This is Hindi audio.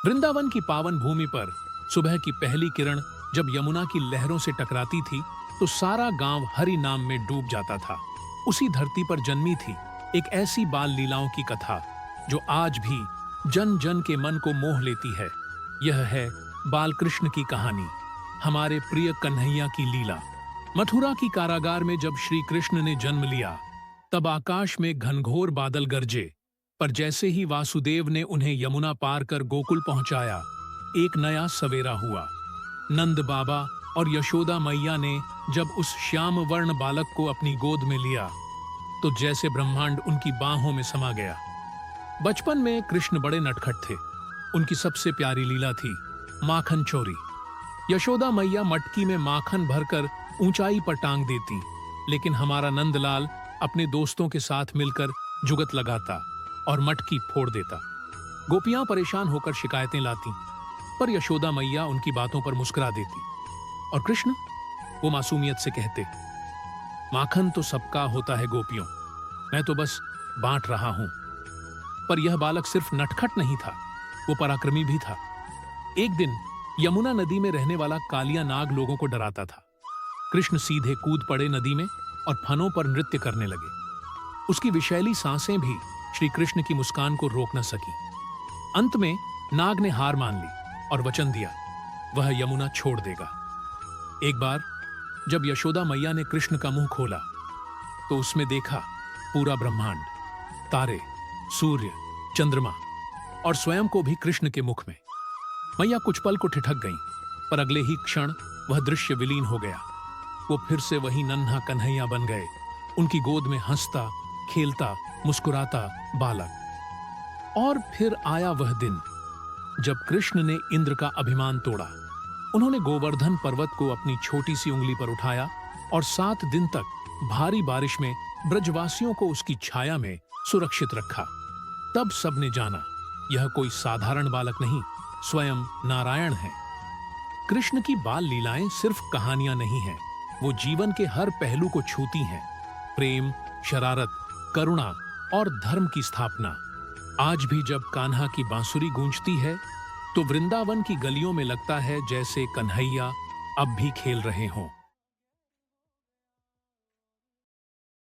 वृंदावन की पावन भूमि पर सुबह की पहली किरण जब यमुना की लहरों से टकराती थी तो सारा गांव हरि नाम में डूब जाता था। उसी धरती पर जन्मी थी एक ऐसी बाल लीलाओं की कथा जो आज भी जन जन के मन को मोह लेती है। यह है बाल कृष्ण की कहानी, हमारे प्रिय कन्हैया की लीला। मथुरा की कारागार में जब श्री कृष्ण ने जन्म लिया तब आकाश में घनघोर बादल गरजे, पर जैसे ही वासुदेव ने उन्हें यमुना पार कर गोकुल पहुंचाया, एक नया सवेरा हुआ। नंद बाबा और यशोदा मैया ने जब उस श्याम वर्ण बालक को अपनी गोद में लिया तो जैसे ब्रह्मांड उनकी बाहों में समा गया। बचपन में कृष्ण बड़े नटखट थे। उनकी सबसे प्यारी लीला थी माखन चोरी। यशोदा मैया मटकी में माखन भरकर ऊंचाई पर टांग देती, लेकिन हमारा नंदलाल अपने दोस्तों के साथ मिलकर जुगत लगाता और मटकी फोड़ देता। गोपियां परेशान होकर शिकायतें लाती, पर यशोदा मैया उनकी बातों पर मुस्कुरा देती और कृष्ण वो मासूमियत से कहते, माखन तो सबका होता है गोपियों, मैं तो बस बांट रहा हूं। पर यह बालक सिर्फ नटखट नहीं था, वो पराक्रमी भी था। एक दिन यमुना नदी में रहने वाला कालिया नाग लोगों को डराता था। कृष्ण सीधे कूद पड़े नदी में और फनों पर नृत्य करने लगे। उसकी विषैली सांसें भी श्री कृष्ण की मुस्कान को रोक न सकी। अंत में नाग ने हार मान ली और वचन दिया वह यमुना छोड़ देगा। एक बार जब यशोदा मैया ने कृष्ण का मुंह खोला तो उसमें देखा पूरा ब्रह्मांड, तारे, सूर्य, चंद्रमा और स्वयं को भी कृष्ण के मुख में। मैया कुछ पल को ठिठक गईं, पर अगले ही क्षण वह दृश्य विलीन हो गया। वो फिर से वही नन्हा कन्हैया बन गए, उनकी गोद में हंसता, खेलता, मुस्कुराता बालक। और फिर आया वह दिन जब कृष्ण ने इंद्र का अभिमान तोड़ा। उन्होंने गोवर्धन पर्वत को अपनी छोटी सी उंगली पर उठाया और 7 दिन तक भारी बारिश में ब्रजवासियों को उसकी छाया में सुरक्षित रखा। तब सबने जाना यह कोई साधारण बालक नहीं, स्वयं नारायण है। कृष्ण की बाल लीलाएं सिर्फ कहानियां नहीं हैं, वो जीवन के हर पहलू को छूती हैं। प्रेम, शरारत, करुणा और धर्म की स्थापना। आज भी जब कान्हा की बांसुरी गूंजती है तो वृंदावन की गलियों में लगता है जैसे कन्हैया अब भी खेल रहे हों।